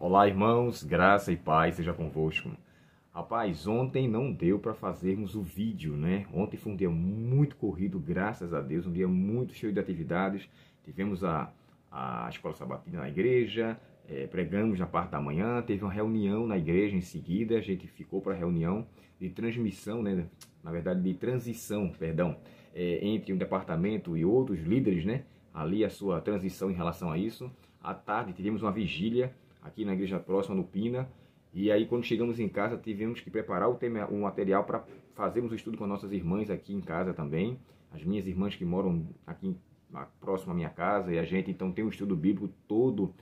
Olá, irmãos, graça e paz seja convosco. Rapaz, ontem não deu para fazermos o vídeo, né? Ontem foi um dia muito corrido, graças a Deus, um dia muito cheio de atividades. Tivemos a escola sabatina na igreja, pregamos na parte da manhã, teve uma reunião na igreja em seguida, a gente ficou para a reunião de transmissão, né? Na verdade, de transição, perdão, entre um departamento e outros líderes, né? Ali a sua transição em relação a isso. À tarde tivemos uma vigília aqui na igreja próxima, no Pina, e aí quando chegamos em casa tivemos que preparar o material para fazermos o estudo com nossas irmãs aqui em casa também, as minhas irmãs que moram aqui próximo à minha casa, e a gente então tem um estudo bíblico todo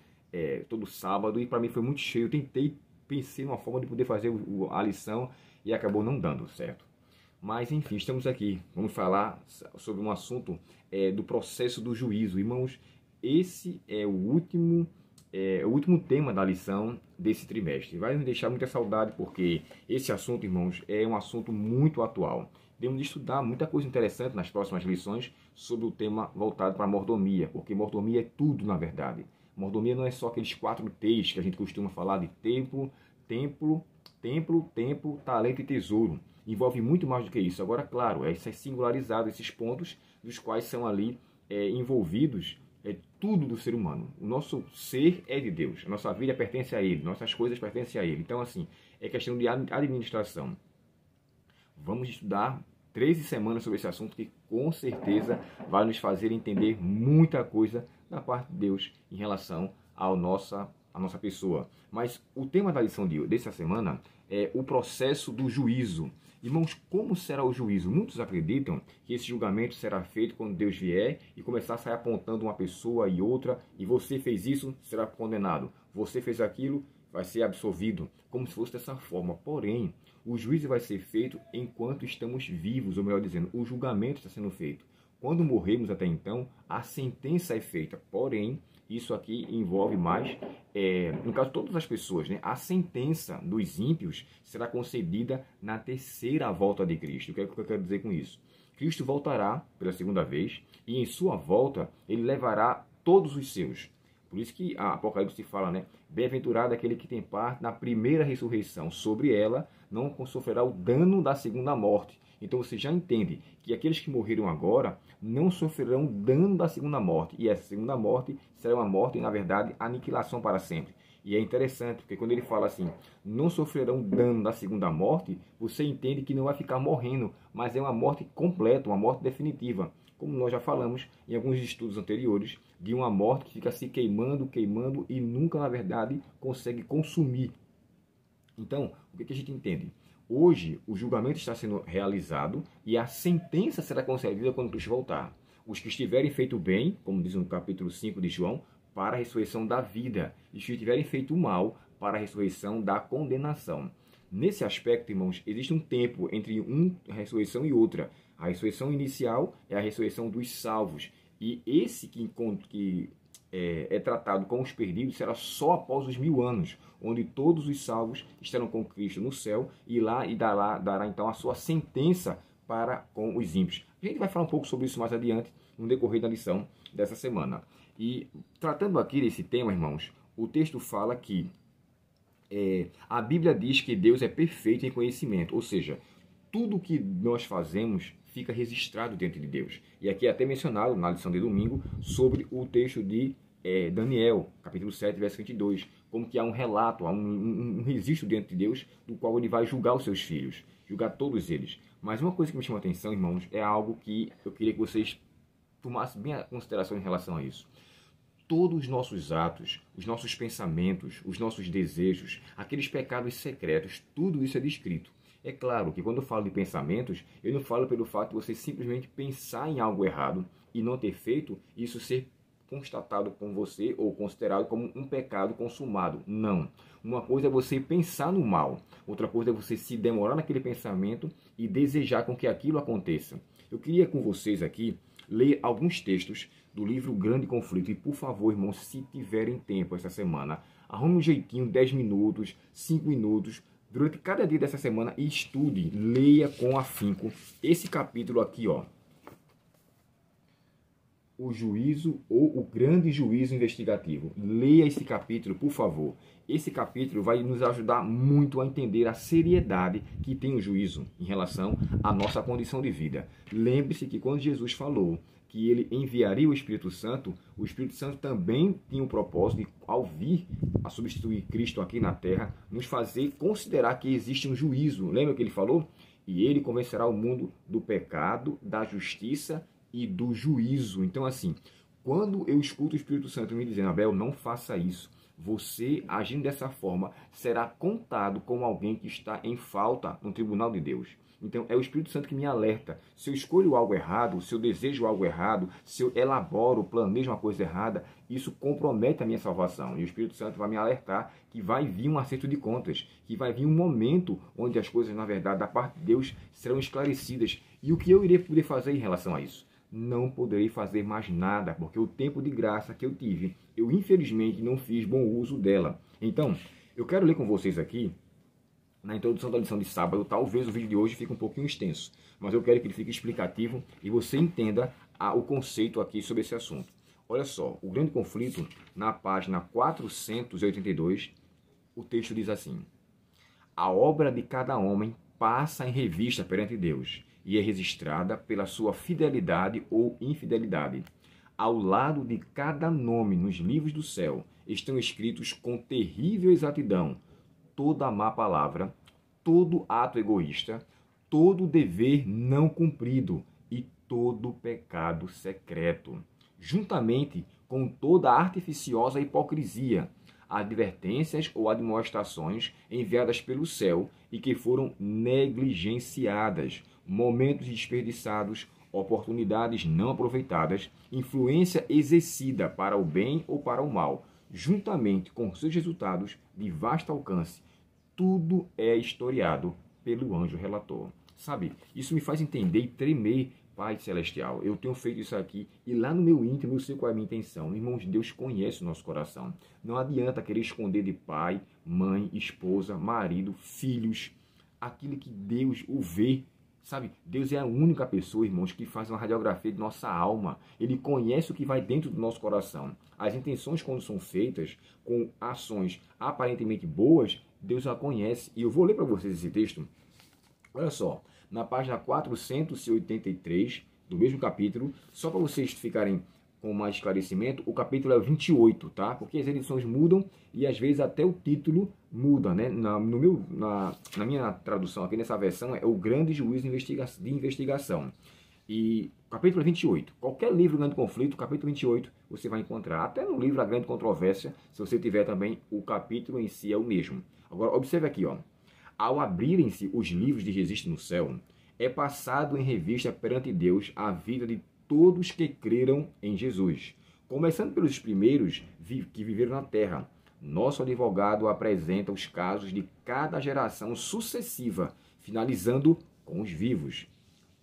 sábado, e para mim foi muito cheio. Eu pensei numa forma de poder fazer a lição e acabou não dando certo. Mas enfim, estamos aqui, vamos falar sobre um assunto do processo do juízo. Irmãos, esse é o último tema da lição desse trimestre. Vai nos deixar muita saudade, porque esse assunto, irmãos, é um assunto muito atual. Devemos estudar muita coisa interessante nas próximas lições sobre o tema voltado para a mordomia, porque mordomia é tudo, na verdade. Mordomia não é só aqueles 4 T's que a gente costuma falar de templo, talento e tesouro. Envolve muito mais do que isso. Agora, claro, isso é singularizado, esses pontos dos quais são ali envolvidos tudo do ser humano. O nosso ser é de Deus, a nossa vida pertence a Ele, nossas coisas pertencem a Ele. Então, assim, é questão de administração. Vamos estudar 13 semanas sobre esse assunto, que com certeza vai nos fazer entender muita coisa da parte de Deus em relação à nossa pessoa. Mas o tema da lição dessa semana é o processo do juízo. Irmãos, como será o juízo? Muitos acreditam que esse julgamento será feito quando Deus vier e começar a sair apontando uma pessoa e outra, e você fez isso, será condenado. Você fez aquilo, vai ser absolvido, como se fosse dessa forma. Porém, o juízo vai ser feito enquanto estamos vivos, ou melhor dizendo, o julgamento está sendo feito. Quando morremos até então, a sentença é feita. Porém, isso aqui envolve mais, no caso de todas as pessoas, né? A sentença dos ímpios será concedida na terceira volta de Cristo. O que é que eu quero dizer com isso? Cristo voltará pela segunda vez e em sua volta ele levará todos os seus. Por isso que a Apocalipse fala, né? Bem-aventurado aquele que tem parte na primeira ressurreição. Sobre ela não sofrerá o dano da segunda morte. Então você já entende que aqueles que morreram agora não sofrerão dano da segunda morte. E essa segunda morte será uma morte, na verdade, aniquilação para sempre. E é interessante, porque quando ele fala assim, não sofrerão dano da segunda morte, você entende que não vai ficar morrendo, mas é uma morte completa, uma morte definitiva. Como nós já falamos em alguns estudos anteriores, de uma morte que fica se queimando e nunca, na verdade, consegue consumir. Então, o que a gente entende? Hoje, o julgamento está sendo realizado e a sentença será concedida quando Cristo voltar. Os que estiverem feito bem, como diz no capítulo 5 de João, para a ressurreição da vida. E os que tiverem feito o mal, para a ressurreição da condenação. Nesse aspecto, irmãos, existe um tempo entre uma ressurreição e outra. A ressurreição inicial é a ressurreição dos salvos. E esse que é tratado com os perdidos será só após os 1000 anos, onde todos os salvos estarão com Cristo no céu e dará então a sua sentença para com os ímpios. A gente vai falar um pouco sobre isso mais adiante no decorrer da lição dessa semana. E tratando aqui desse tema, irmãos, o texto fala que a Bíblia diz que Deus é perfeito em conhecimento, ou seja, tudo que nós fazemos fica registrado diante de Deus. E aqui é até mencionado na lição de domingo sobre o texto de Daniel, capítulo 7, verso 22, como que há um relato, há um registro diante de Deus, do qual ele vai julgar os seus filhos, julgar todos eles. Mas uma coisa que me chama a atenção, irmãos, é algo que eu queria que vocês tomassem bem a consideração em relação a isso. Todos os nossos atos, os nossos pensamentos, os nossos desejos, aqueles pecados secretos, tudo isso é descrito. É claro que quando eu falo de pensamentos, eu não falo pelo fato de você simplesmente pensar em algo errado e não ter feito, isso ser constatado por você ou considerado como um pecado consumado. Não. Uma coisa é você pensar no mal, outra coisa é você se demorar naquele pensamento e desejar com que aquilo aconteça. Eu queria com vocês aqui ler alguns textos do livro Grande Conflito. E por favor, irmãos, se tiverem tempo essa semana, arrume um jeitinho, 10 minutos, 5 minutos, durante cada dia dessa semana e estude, leia com afinco esse capítulo aqui, ó. o juízo ou o grande juízo investigativo. Leia esse capítulo, por favor. Esse capítulo vai nos ajudar muito a entender a seriedade que tem o juízo em relação à nossa condição de vida. Lembre-se que quando Jesus falou que ele enviaria o Espírito Santo também tinha o propósito de, ao vir a substituir Cristo aqui na terra, nos fazer considerar que existe um juízo. Lembra que ele falou? E ele convencerá o mundo do pecado, da justiça e do juízo. Então, assim, quando eu escuto o Espírito Santo me dizendo, Abel, não faça isso, você, agindo dessa forma, será contado como alguém que está em falta no tribunal de Deus. Então, é o Espírito Santo que me alerta. Se eu escolho algo errado, se eu desejo algo errado, se eu elaboro, planejo uma coisa errada, isso compromete a minha salvação. E o Espírito Santo vai me alertar que vai vir um acerto de contas, que vai vir um momento onde as coisas, na verdade, da parte de Deus, serão esclarecidas. E o que eu irei poder fazer em relação a isso? Não poderei fazer mais nada, porque o tempo de graça que eu tive, eu infelizmente não fiz bom uso dela. Então, eu quero ler com vocês aqui, na introdução da lição de sábado, talvez o vídeo de hoje fique um pouquinho extenso, mas eu quero que ele fique explicativo e você entenda o conceito aqui sobre esse assunto. Olha só, o grande conflito, na página 482, o texto diz assim: a obra de cada homem passa em revista perante Deus e é registrada pela sua fidelidade ou infidelidade. Ao lado de cada nome nos livros do céu estão escritos com terrível exatidão toda má palavra, todo ato egoísta, todo dever não cumprido e todo pecado secreto, juntamente com toda artificiosa hipocrisia, advertências ou admoestações enviadas pelo céu e que foram negligenciadas, momentos desperdiçados, oportunidades não aproveitadas, influência exercida para o bem ou para o mal, juntamente com seus resultados de vasto alcance. Tudo é historiado pelo anjo relator. Sabe, isso me faz entender e tremer, Pai Celestial. Eu tenho feito isso aqui e lá no meu íntimo eu sei qual é a minha intenção. Irmãos, Deus conhece o nosso coração. Não adianta querer esconder de pai, mãe, esposa, marido, filhos, aquilo que Deus o vê. Sabe, Deus é a única pessoa, irmãos, que faz uma radiografia de nossa alma. Ele conhece o que vai dentro do nosso coração. As intenções, quando são feitas com ações aparentemente boas, Deus a conhece. E eu vou ler para vocês esse texto. Olha só, na página 483 do mesmo capítulo, só para vocês ficarem com mais esclarecimento, o capítulo é 28, tá? Porque as edições mudam e às vezes até o título muda, né? Na minha tradução aqui, nessa versão, é o grande juízo de investigação. E capítulo 28, qualquer livro Grande Conflito, capítulo 28, você vai encontrar. Até no livro A Grande Controvérsia, se você tiver também, o capítulo em si é o mesmo. Agora, observe aqui, ó. Ao abrirem-se os livros de registro no céu, é passado em revista perante Deus a vida de todos que creram em Jesus, começando pelos primeiros que viveram na terra. Nosso advogado apresenta os casos de cada geração sucessiva, finalizando com os vivos.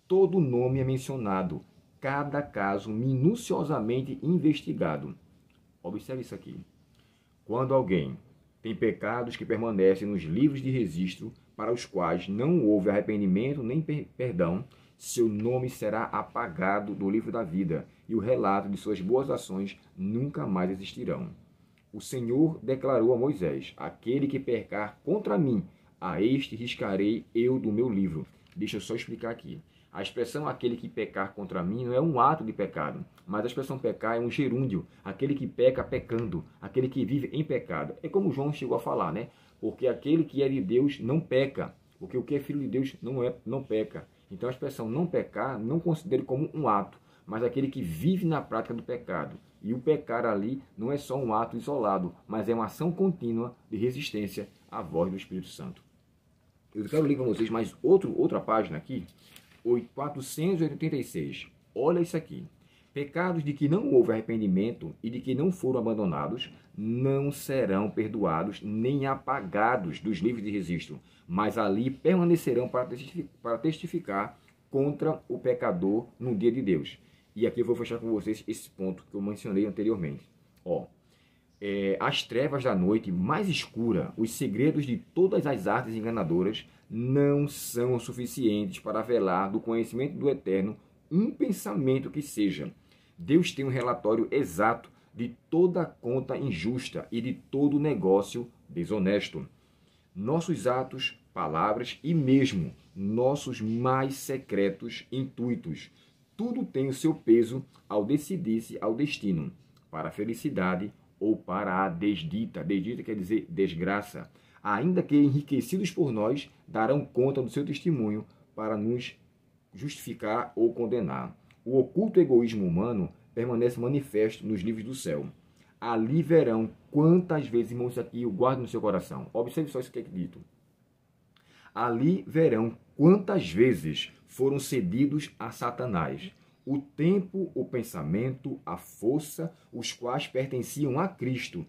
Todo nome é mencionado, cada caso minuciosamente investigado. Observe isso aqui. Quando alguém tem pecados que permanecem nos livros de registro, para os quais não houve arrependimento nem perdão, seu nome será apagado do livro da vida, e o relato de suas boas ações nunca mais existirão. O Senhor declarou a Moisés: aquele que pecar contra mim, a este riscarei eu do meu livro. Deixa eu só explicar aqui. A expressão aquele que pecar contra mim não é um ato de pecado, mas a expressão pecar é um gerúndio, aquele que peca pecando, aquele que vive em pecado. É como João chegou a falar, né? Porque aquele que é de Deus não peca, porque o que é filho de Deus não peca. Então a expressão não pecar não considere como um ato, mas aquele que vive na prática do pecado. E o pecar ali não é só um ato isolado, mas é uma ação contínua de resistência à voz do Espírito Santo. Eu quero ler com vocês mais outra página aqui, 486. Olha isso aqui. Pecados de que não houve arrependimento e de que não foram abandonados não serão perdoados nem apagados dos livros de registro, mas ali permanecerão para testificar contra o pecador no dia de Deus. E aqui eu vou fechar com vocês esse ponto que eu mencionei anteriormente. As trevas da noite mais escura, os segredos de todas as artes enganadoras não são suficientes para velar do conhecimento do Eterno um pensamento que seja. Deus tem um relatório exato de toda conta injusta e de todo negócio desonesto. Nossos atos, palavras e mesmo nossos mais secretos intuitos, tudo tem o seu peso ao decidir-se ao destino, para a felicidade ou para a desdita. Desdita quer dizer desgraça. Ainda que enriquecidos por nós, darão conta do seu testemunho para nos justificar ou condenar. O oculto egoísmo humano permanece manifesto nos livros do céu. Ali verão quantas vezes, irmãos, isso aqui eu guardo no seu coração. Observe só isso que é dito. Ali verão quantas vezes foram cedidos a Satanás o tempo, o pensamento, a força, os quais pertenciam a Cristo.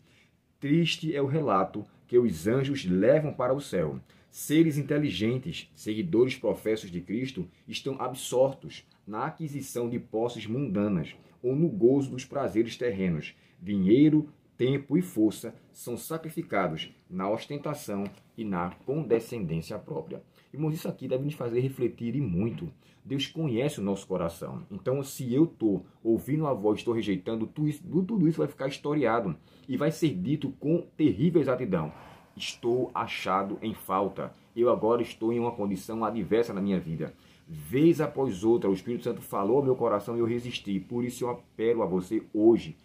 Triste é o relato que os anjos levam para o céu. Seres inteligentes, seguidores professos de Cristo, estão absortos na aquisição de posses mundanas ou no gozo dos prazeres terrenos. Dinheiro, tempo e força são sacrificados na ostentação e na condescendência própria. Irmãos, isso aqui deve nos fazer refletir e muito. Deus conhece o nosso coração. Então, se eu estou ouvindo a voz, estou rejeitando, tudo isso vai ficar historiado e vai ser dito com terrível exatidão. Estou achado em falta. Eu agora estou em uma condição adversa na minha vida. Vez após outra, o Espírito Santo falou ao meu coração e eu resisti. Por isso eu apelo a você hoje,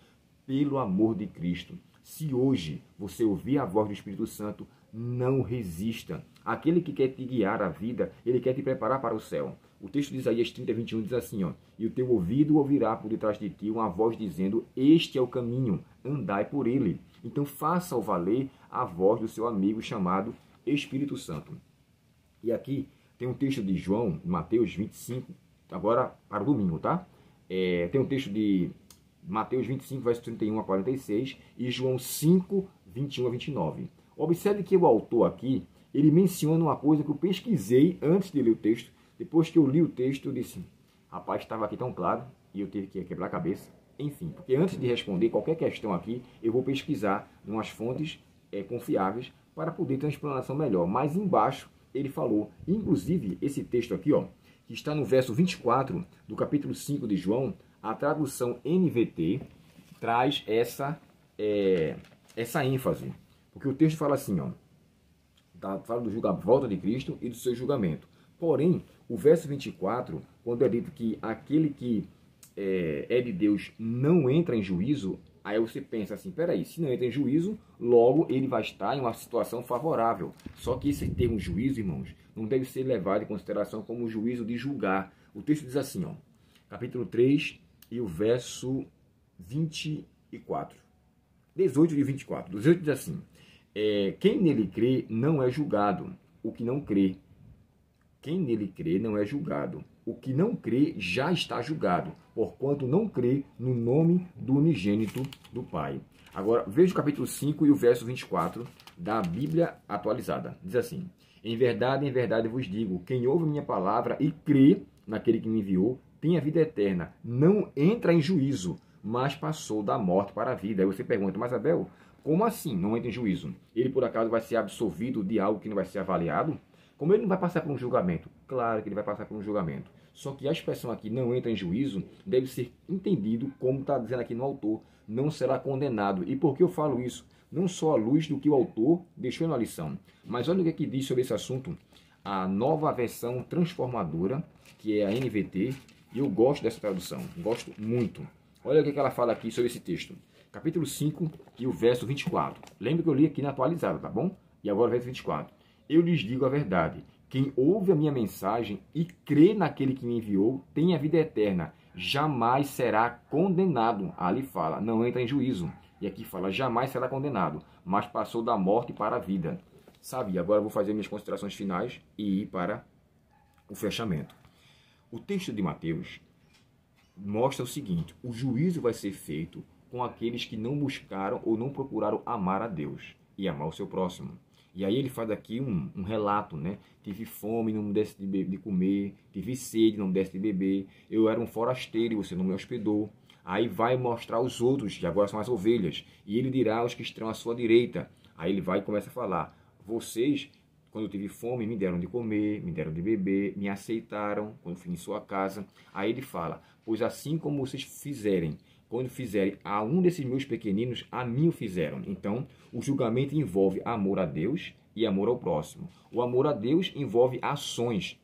pelo amor de Cristo. Se hoje você ouvir a voz do Espírito Santo, não resista. Aquele que quer te guiar a vida, ele quer te preparar para o céu. O texto de Isaías 30, 21 diz assim, ó, e o teu ouvido ouvirá por detrás de ti uma voz dizendo, este é o caminho, andai por ele. Então faça-o valer a voz do seu amigo chamado Espírito Santo. E aqui tem um texto de João, Mateus 25, agora para o domingo, tá? Tem um texto de Mateus 25, verso 31 a 46 e João 5, 21 a 29. Observe que o autor aqui, ele menciona uma coisa que eu pesquisei antes de ler o texto. Depois que eu li o texto, eu disse, rapaz, estava aqui tão claro e eu tive que quebrar a cabeça. Enfim, porque antes de responder qualquer questão aqui, eu vou pesquisar em umas fontes confiáveis para poder ter uma explanação melhor. Mas embaixo ele falou, inclusive esse texto aqui, ó, que está no verso 24 do capítulo 5 de João, a tradução NVT traz essa ênfase. Porque o texto fala assim, ó, fala do volta de Cristo e do seu julgamento. Porém, o verso 24, quando é dito que aquele que é de Deus não entra em juízo, aí você pensa assim, peraí, se não entra em juízo, logo ele vai estar em uma situação favorável. Só que esse termo juízo, irmãos, não deve ser levado em consideração como o juízo de julgar. O texto diz assim, ó, capítulo 3 e o verso 24. 18 e 24. 18 diz assim, quem nele crê não é julgado, o que não crê. Quem nele crê não é julgado. O que não crê já está julgado, porquanto não crê no nome do unigênito do Pai. Agora, veja o capítulo 5 e o verso 24 da Bíblia atualizada. Diz assim, em verdade vos digo, quem ouve minha palavra e crê naquele que me enviou, tem a vida eterna. Não entra em juízo, mas passou da morte para a vida. Aí você pergunta, mas Abel, como assim não entra em juízo? Ele por acaso vai ser absolvido de algo que não vai ser avaliado? Como ele não vai passar por um julgamento? Claro que ele vai passar por um julgamento. Só que a expressão aqui, não entra em juízo, deve ser entendido, como está dizendo aqui no autor, não será condenado. E por que eu falo isso? Não só à luz do que o autor deixou na lição, mas olha o que é que diz sobre esse assunto a nova versão transformadora, que é a NVT, e eu gosto dessa tradução, gosto muito. Olha o que ela fala aqui sobre esse texto. Capítulo 5 e o verso 24. Lembra que eu li aqui na atualizada, tá bom? E agora o verso 24. Eu lhes digo a verdade. Quem ouve a minha mensagem e crê naquele que me enviou, tem a vida eterna. Jamais será condenado. Ali fala, não entra em juízo. E aqui fala, jamais será condenado, mas passou da morte para a vida. Sabe, agora eu vou fazer minhas considerações finais e ir para o fechamento. O texto de Mateus mostra o seguinte, o juízo vai ser feito com aqueles que não buscaram ou não procuraram amar a Deus e amar o seu próximo. E aí ele faz aqui um relato, né? Tive fome, não me desse de comer, tive sede, não me desse de beber, eu era um forasteiro e você não me hospedou. Aí vai mostrar os outros, que agora são as ovelhas, e ele dirá aos que estão à sua direita. Aí ele vai e começa a falar, vocês Quando eu tive fome, me deram de comer, me deram de beber, me aceitaram quando fui em sua casa. Aí ele fala, pois assim como vocês fizerem, quando fizerem a um desses meus pequeninos, a mim o fizeram. Então, o julgamento envolve amor a Deus e amor ao próximo. O amor a Deus envolve ações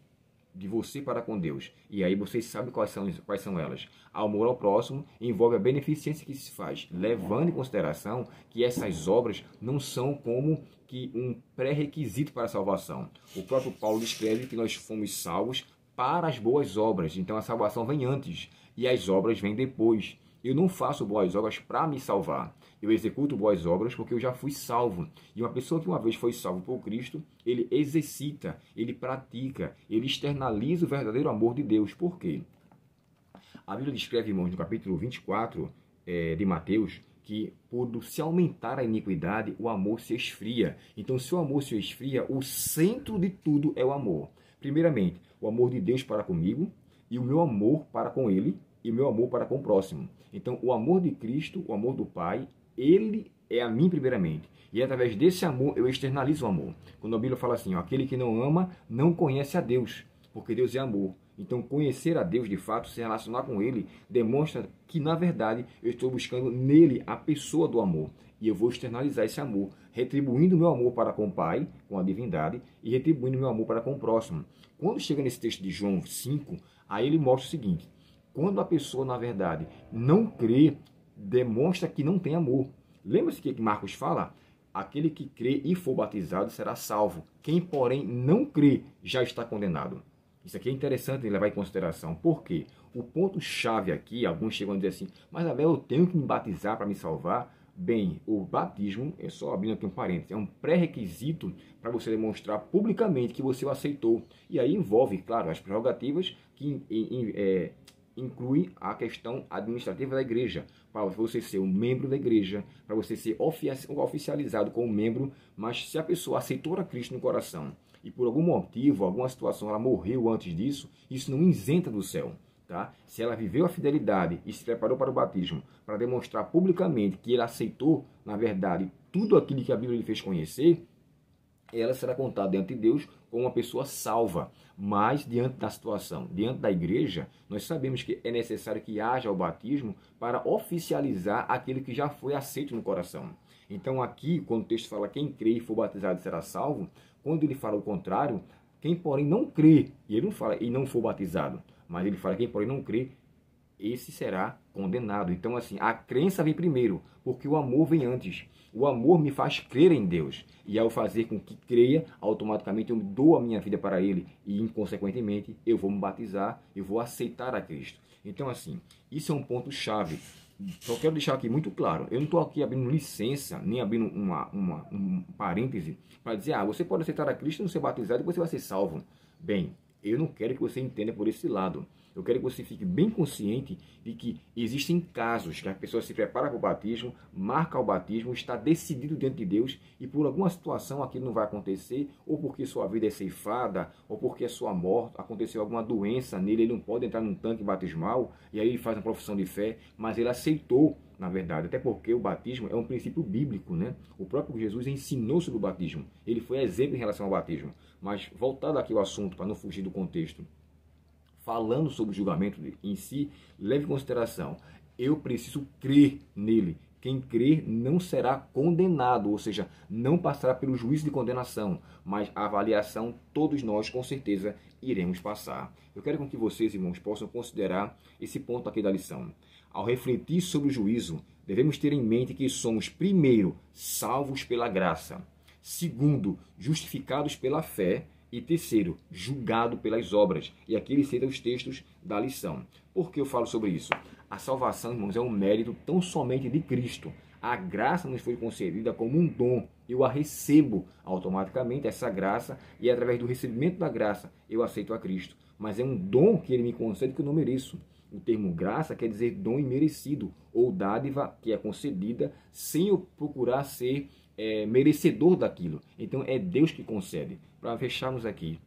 de você para com Deus. E aí vocês sabem quais são elas. O amor ao próximo envolve a beneficência que se faz, levando em consideração que essas obras não são como que um pré-requisito para a salvação. O próprio Paulo descreve que nós fomos salvos para as boas obras. Então a salvação vem antes e as obras vêm depois. Eu não faço boas obras para me salvar. Eu executo boas obras porque eu já fui salvo. E uma pessoa que uma vez foi salvo por Cristo, ele exercita, ele pratica, ele externaliza o verdadeiro amor de Deus. Por quê? A Bíblia descreve, irmãos, no capítulo 24 de Mateus, que por se aumentar a iniquidade, o amor se esfria. Então, se o amor se esfria, o centro de tudo é o amor. Primeiramente, o amor de Deus para comigo e o meu amor para com Ele e o meu amor para com o próximo. Então, o amor de Cristo, o amor do Pai, Ele é a mim primeiramente. E através desse amor, eu externalizo o amor. Quando a Bíblia fala assim, ó, aquele que não ama, não conhece a Deus, porque Deus é amor. Então, conhecer a Deus de fato, se relacionar com Ele, demonstra que, na verdade, eu estou buscando nele a pessoa do amor. E eu vou externalizar esse amor, retribuindo o meu amor para com o Pai, com a divindade, e retribuindo o meu amor para com o próximo. Quando chega nesse texto de João 5, aí ele mostra o seguinte, quando a pessoa, na verdade, não crê, demonstra que não tem amor. Lembra-se que Marcos fala? Aquele que crê e for batizado será salvo. Quem, porém, não crê, já está condenado. Isso aqui é interessante levar em consideração. Por quê? O ponto-chave aqui, alguns chegam a dizer assim, mas Abel, eu tenho que me batizar para me salvar? Bem, o batismo, é só abrindo aqui um parênteses, é um pré-requisito para você demonstrar publicamente que você o aceitou. E aí envolve, claro, as prerrogativas que inclui a questão administrativa da igreja, para você ser um membro da igreja, para você ser oficializado como membro, mas se a pessoa aceitou a Cristo no coração e por algum motivo, alguma situação, ela morreu antes disso, isso não isenta do céu. Tá? Se ela viveu a fidelidade e se preparou para o batismo, para demonstrar publicamente que ela aceitou, na verdade, tudo aquilo que a Bíblia lhe fez conhecer, ela será contada diante de Deus como uma pessoa salva. Mas, diante da situação, diante da igreja, nós sabemos que é necessário que haja o batismo para oficializar aquele que já foi aceito no coração. Então, aqui, quando o texto fala quem crê e for batizado será salvo, quando ele fala o contrário, quem, porém, não crê, e ele não fala e não for batizado, mas ele fala quem, porém, não crê, esse será condenado. Então, assim, a crença vem primeiro, porque o amor vem antes. O amor me faz crer em Deus. E ao fazer com que creia, automaticamente eu dou a minha vida para Ele. E, inconsequentemente, eu vou me batizar, eu vou aceitar a Cristo. Então, assim, isso é um ponto-chave. Só quero deixar aqui muito claro. Eu não estou aqui abrindo licença, nem abrindo um parêntese, para dizer, você pode aceitar a Cristo, não ser batizado e você vai ser salvo. Bem, eu não quero que você entenda por esse lado. Eu quero que você fique bem consciente de que existem casos que a pessoa se prepara para o batismo, marca o batismo, está decidido diante de Deus e por alguma situação aquilo não vai acontecer, ou porque sua vida é ceifada, ou porque a sua morte, aconteceu alguma doença nele, ele não pode entrar num tanque batismal, e aí ele faz uma profissão de fé, mas ele aceitou, na verdade, até porque o batismo é um princípio bíblico, né? O próprio Jesus ensinou sobre o batismo, ele foi exemplo em relação ao batismo. Mas, voltado aqui ao assunto, para não fugir do contexto, falando sobre o julgamento em si, leve em consideração, eu preciso crer nele. Quem crer não será condenado, ou seja, não passará pelo juízo de condenação, mas a avaliação todos nós, com certeza, iremos passar. Eu quero com que vocês, irmãos, possam considerar esse ponto aqui da lição. Ao refletir sobre o juízo, devemos ter em mente que somos, primeiro, salvos pela graça, segundo, justificados pela fé, e terceiro, julgado pelas obras. E aqui ele cita os textos da lição. Por que eu falo sobre isso? A salvação, irmãos, é um mérito tão somente de Cristo. A graça nos foi concedida como um dom. Eu a recebo automaticamente, essa graça, e através do recebimento da graça, eu aceito a Cristo. Mas é um dom que ele me concede que eu não mereço. O termo graça quer dizer dom imerecido, ou dádiva que é concedida sem eu procurar ser merecedor daquilo. Então é Deus que concede. Para fecharmos aqui,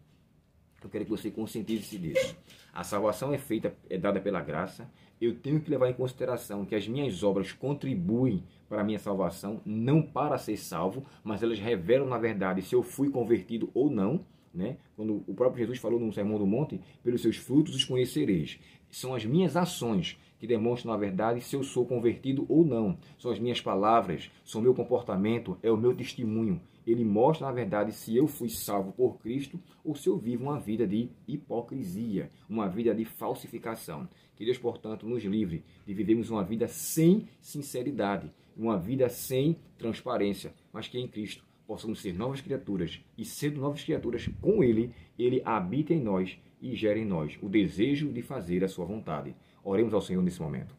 eu quero que você conscientize-se disso. A salvação é dada pela graça, eu tenho que levar em consideração que as minhas obras contribuem para a minha salvação, não para ser salvo, mas elas revelam, na verdade, se eu fui convertido ou não, né? Quando o próprio Jesus falou no Sermão do Monte, pelos seus frutos os conhecereis. São as minhas ações que demonstram, na verdade, se eu sou convertido ou não. São as minhas palavras, são o meu comportamento, é o meu testemunho. Ele mostra, na verdade, se eu fui salvo por Cristo ou se eu vivo uma vida de hipocrisia, uma vida de falsificação. Que Deus, portanto, nos livre de vivermos uma vida sem sinceridade, uma vida sem transparência, mas que em Cristo possamos ser novas criaturas e, sendo novas criaturas com Ele, Ele habita em nós e gera em nós o desejo de fazer a sua vontade. Oremos ao Senhor nesse momento.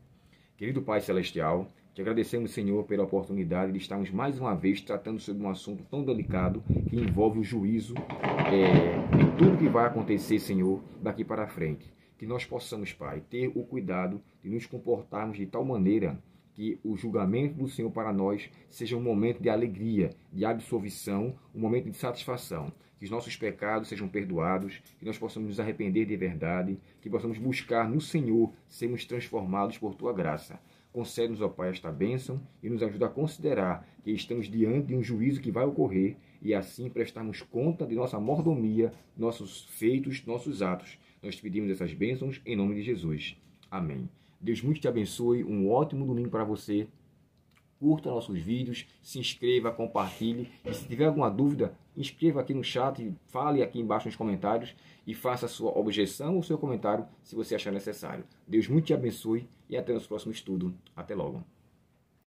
Querido Pai Celestial, te agradecemos, Senhor, pela oportunidade de estarmos mais uma vez tratando sobre um assunto tão delicado que envolve o juízo de tudo que vai acontecer, Senhor, daqui para frente. Que nós possamos, Pai, ter o cuidado de nos comportarmos de tal maneira que o julgamento do Senhor para nós seja um momento de alegria, de absolvição, um momento de satisfação. Que os nossos pecados sejam perdoados, que nós possamos nos arrepender de verdade, que possamos buscar no Senhor sermos transformados por Tua graça. Concede-nos, ó Pai, esta bênção e nos ajuda a considerar que estamos diante de um juízo que vai ocorrer e assim prestarmos conta de nossa mordomia, nossos feitos, nossos atos. Nós te pedimos essas bênçãos em nome de Jesus. Amém. Deus muito te abençoe, um ótimo domingo para você. Curta nossos vídeos, se inscreva, compartilhe. E se tiver alguma dúvida, escreva aqui no chat, fale aqui embaixo nos comentários e faça a sua objeção ou seu comentário se você achar necessário. Deus muito te abençoe e até nosso próximo estudo. Até logo.